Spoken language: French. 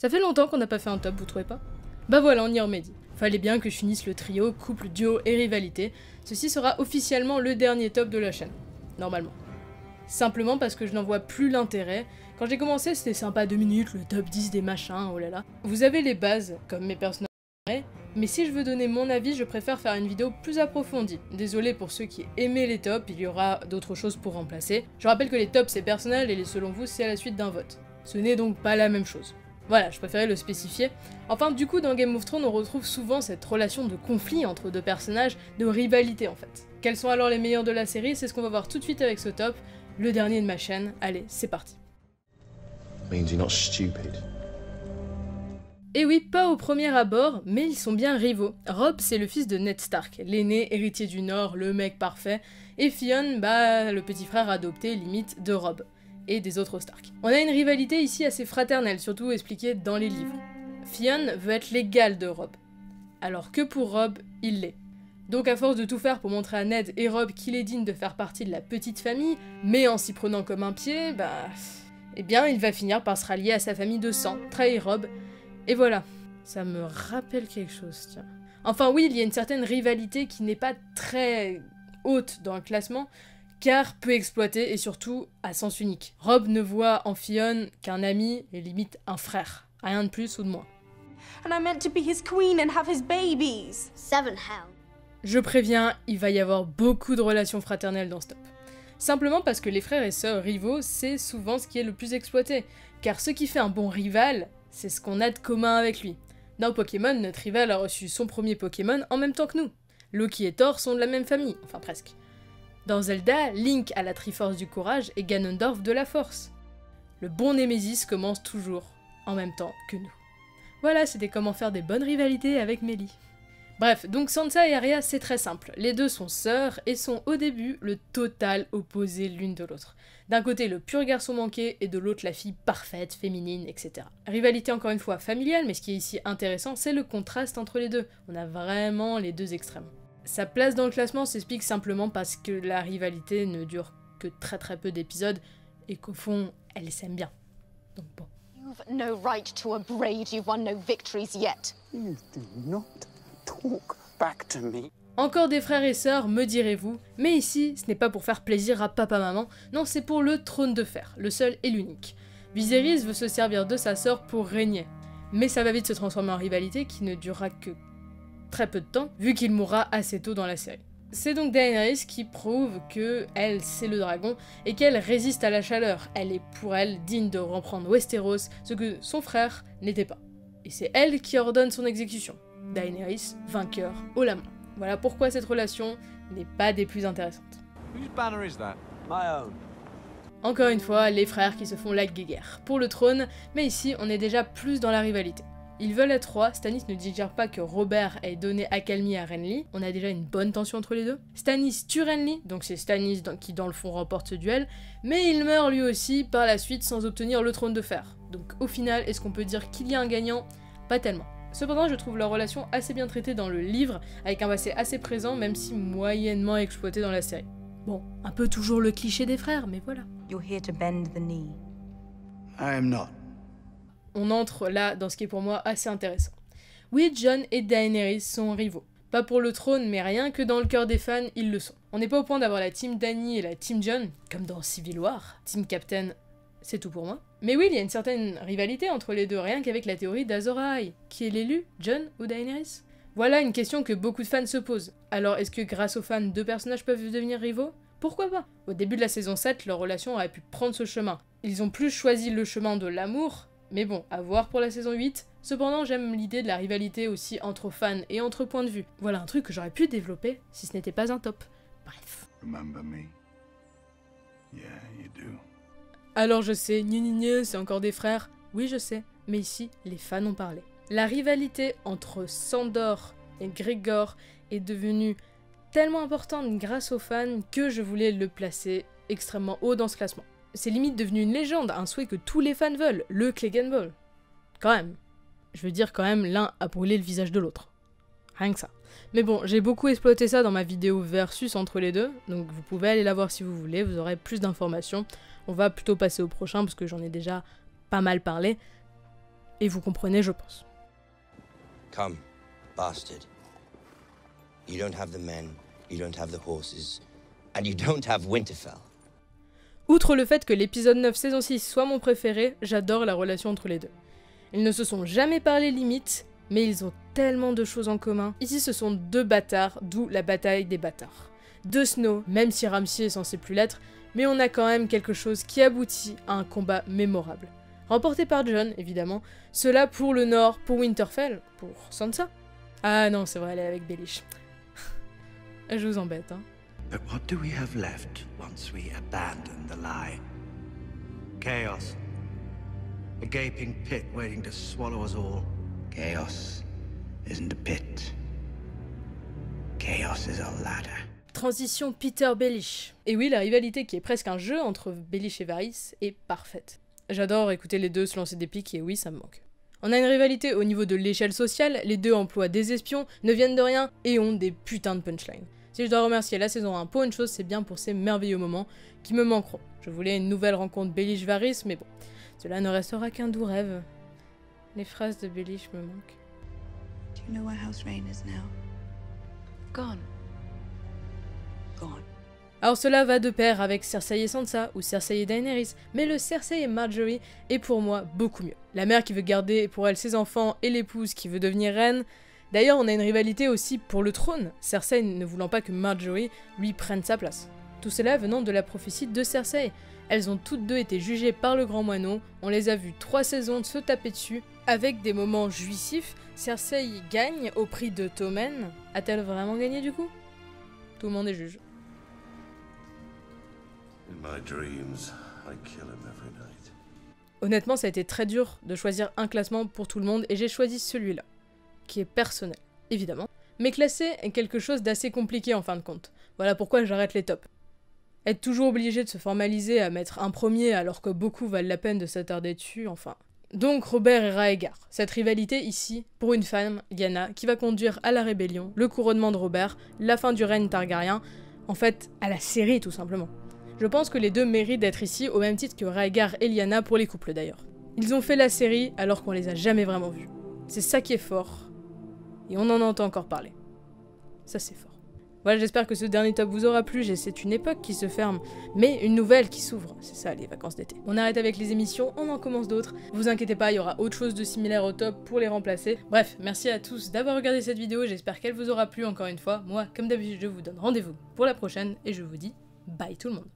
Ça fait longtemps qu'on n'a pas fait un top, vous trouvez pas? Bah voilà, on y remédie. Fallait bien que je finisse le trio, couple, duo et rivalité. Ceci sera officiellement le dernier top de la chaîne. Normalement. Simplement parce que je n'en vois plus l'intérêt. Quand j'ai commencé, c'était sympa 2 minutes, le top 10 des machins, oh là là. Vous avez les bases, comme mes personnages, mais si je veux donner mon avis, je préfère faire une vidéo plus approfondie. Désolé pour ceux qui aimaient les tops, il y aura d'autres choses pour remplacer. Je rappelle que les tops c'est personnel et les selon vous c'est à la suite d'un vote. Ce n'est donc pas la même chose. Voilà, je préférais le spécifier. Enfin, du coup, dans Game of Thrones, on retrouve souvent cette relation de conflit entre deux personnages, de rivalité en fait. Quels sont alors les meilleurs de la série? C'est ce qu'on va voir tout de suite avec ce top, le dernier de ma chaîne. Allez, c'est parti. Et oui, pas au premier abord, mais ils sont bien rivaux. Robb, c'est le fils de Ned Stark, l'aîné, héritier du Nord, le mec parfait, et Theon, bah, le petit frère adopté, limite, de Robb, et des autres Stark. On a une rivalité ici assez fraternelle, surtout expliquée dans les livres. Theon veut être l'égal de Robb, alors que pour Robb, il l'est. Donc à force de tout faire pour montrer à Ned et Robb qu'il est digne de faire partie de la petite famille, mais en s'y prenant comme un pied, bah... eh bien, il va finir par se rallier à sa famille de sang, trahir Robb. Et voilà, ça me rappelle quelque chose, tiens. Enfin oui, il y a une certaine rivalité qui n'est pas très haute dans le classement, car peu exploitée et surtout à sens unique. Robb ne voit en Theon qu'un ami et limite un frère, rien de plus ou de moins. And I meant to be his queen and have his babies. Seven how? Je préviens, il va y avoir beaucoup de relations fraternelles dans ce top. Simplement parce que les frères et sœurs rivaux, c'est souvent ce qui est le plus exploité, car ce qui fait un bon rival, c'est ce qu'on a de commun avec lui. Dans Pokémon, notre rival a reçu son premier Pokémon en même temps que nous. Loki et Thor sont de la même famille, enfin presque. Dans Zelda, Link a la Triforce du courage et Ganondorf de la force. Le bon Némésis commence toujours en même temps que nous. Voilà, c'était comment faire des bonnes rivalités avec Mélie. Bref, donc Sansa et Arya, c'est très simple. Les deux sont sœurs et sont au début le total opposé l'une de l'autre. D'un côté le pur garçon manqué et de l'autre la fille parfaite, féminine, etc. Rivalité encore une fois familiale, mais ce qui est ici intéressant, c'est le contraste entre les deux. On a vraiment les deux extrêmes. Sa place dans le classement s'explique simplement parce que la rivalité ne dure que très peu d'épisodes et qu'au fond, elles s'aiment bien. Donc bon. You've no right to a braid. You've won no victories yet. You do not talk back to me. Encore des frères et sœurs, me direz-vous, mais ici, ce n'est pas pour faire plaisir à papa-maman, non, c'est pour le trône de fer, le seul et l'unique. Viserys veut se servir de sa sœur pour régner, mais ça va vite se transformer en rivalité qui ne durera que très peu de temps, vu qu'il mourra assez tôt dans la série. C'est donc Daenerys qui prouve que elle, c'est le dragon, et qu'elle résiste à la chaleur. Elle est pour elle digne de reprendre Westeros, ce que son frère n'était pas. Et c'est elle qui ordonne son exécution. Daenerys, vainqueur, haut la main. Voilà pourquoi cette relation n'est pas des plus intéressantes. Whose banner is that? My own. Encore une fois, les frères qui se font la guéguerre pour le trône, mais ici on est déjà plus dans la rivalité. Ils veulent être rois, Stannis ne digère pas que Robert ait donné accalmie à Renly, on a déjà une bonne tension entre les deux. Stannis tue Renly, donc c'est Stannis qui dans le fond remporte ce duel, mais il meurt lui aussi par la suite sans obtenir le trône de fer. Donc au final, est-ce qu'on peut dire qu'il y a un gagnant? Pas tellement. Cependant, je trouve leur relation assez bien traitée dans le livre, avec un passé assez présent, même si moyennement exploité dans la série. Bon, un peu toujours le cliché des frères, mais voilà. You're here to bend the knee. I am not. On entre là dans ce qui est pour moi assez intéressant. Oui, Jon et Daenerys sont rivaux. Pas pour le trône, mais rien que dans le cœur des fans, ils le sont. On n'est pas au point d'avoir la team Dany et la team Jon, comme dans Civil War. Team Captain, c'est tout pour moi. Mais oui, il y a une certaine rivalité entre les deux, rien qu'avec la théorie d'Azor Ahai. Qui est l'élu, Jon ou Daenerys? Voilà une question que beaucoup de fans se posent. Alors est-ce que grâce aux fans, deux personnages peuvent devenir rivaux? Pourquoi pas? Au début de la saison 7, leur relation aurait pu prendre ce chemin. Ils ont plus choisi le chemin de l'amour, mais bon, à voir pour la saison 8. Cependant, j'aime l'idée de la rivalité aussi entre fans et entre points de vue. Voilà un truc que j'aurais pu développer si ce n'était pas un top. Bref. Remember me? Yeah, you do. Alors je sais, c'est encore des frères. Oui, je sais, mais ici, les fans ont parlé. La rivalité entre Sandor et Grégor est devenue tellement importante grâce aux fans que je voulais le placer extrêmement haut dans ce classement. C'est limite devenu une légende, un souhait que tous les fans veulent, le Clegane Ball. Quand même. Je veux dire quand même, l'un a brûlé le visage de l'autre. Rien que ça. Mais bon, j'ai beaucoup exploité ça dans ma vidéo versus entre les deux, donc vous pouvez aller la voir si vous voulez, vous aurez plus d'informations. On va plutôt passer au prochain parce que j'en ai déjà pas mal parlé. et vous comprenez je pense. Come, bastard. You don't have the men, you don't have the horses, and you don't have Winterfell. Outre le fait que l'épisode 9 saison 6 soit mon préféré, j'adore la relation entre les deux. Ils ne se sont jamais parlé limite, mais ils ont tellement de choses en commun. Ici ce sont deux bâtards, d'où la bataille des bâtards. Deux Snow, même si Ramsay est censé plus l'être, mais on a quand même quelque chose qui aboutit à un combat mémorable. Remporté par Jon, évidemment, cela pour le Nord, pour Winterfell, pour Sansa. Ah non, c'est vrai, elle est avec Baelish. Je vous embête, hein. But what do we have left once we abandon the lie? Chaos. A gaping pit waiting to swallow us all. Chaos isn't a pit. Chaos is a ladder. Transition Peter Baelish. Et oui, la rivalité qui est presque un jeu entre Baelish et Varys est parfaite. J'adore écouter les deux se lancer des piques et oui, ça me manque. On a une rivalité au niveau de l'échelle sociale, les deux emploient des espions, ne viennent de rien et ont des putains de punchlines. Si je dois remercier la saison 1 pour une chose, c'est bien pour ces merveilleux moments qui me manqueront. Je voulais une nouvelle rencontre Baelish-Varys, mais bon, cela ne restera qu'un doux rêve. Les phrases de Baelish me manquent. Do you know where House Rain is now? Gone. Gone. Alors cela va de pair avec Cersei et Sansa, ou Cersei et Daenerys, mais le Cersei et Marjorie est pour moi beaucoup mieux. La mère qui veut garder pour elle ses enfants et l'épouse qui veut devenir reine. D'ailleurs on a une rivalité aussi pour le trône, Cersei ne voulant pas que Marjorie lui prenne sa place. Tout cela venant de la prophétie de Cersei. Elles ont toutes deux été jugées par le Grand Moineau, on les a vues 3 saisons se taper dessus, avec des moments jouissifs. Cersei gagne au prix de Tommen. A-t-elle vraiment gagné du coup? Tout le monde est juge. In my dreams, I kill him every night. Honnêtement, ça a été très dur de choisir un classement pour tout le monde et j'ai choisi celui-là, qui est personnel, évidemment. Mais classer est quelque chose d'assez compliqué en fin de compte. Voilà pourquoi j'arrête les tops. Être toujours obligé de se formaliser à mettre un premier alors que beaucoup valent la peine de s'attarder dessus, enfin. Donc Robert et Rhaegar. Cette rivalité ici, pour une femme, Lyanna, qui va conduire à la rébellion, le couronnement de Robert, la fin du règne Targaryen, en fait, à la série tout simplement. Je pense que les deux méritent d'être ici au même titre que Rhaegar et Lyanna pour les couples d'ailleurs. Ils ont fait la série alors qu'on les a jamais vraiment vus. C'est ça qui est fort. Et on en entend encore parler. Ça c'est fort. Voilà, j'espère que ce dernier top vous aura plu. C'est une époque qui se ferme, mais une nouvelle qui s'ouvre. C'est ça les vacances d'été. On arrête avec les émissions, on en commence d'autres. Vous inquiétez pas, il y aura autre chose de similaire au top pour les remplacer. Bref, merci à tous d'avoir regardé cette vidéo. J'espère qu'elle vous aura plu encore une fois. Moi, comme d'habitude, je vous donne rendez-vous pour la prochaine et je vous dis bye tout le monde.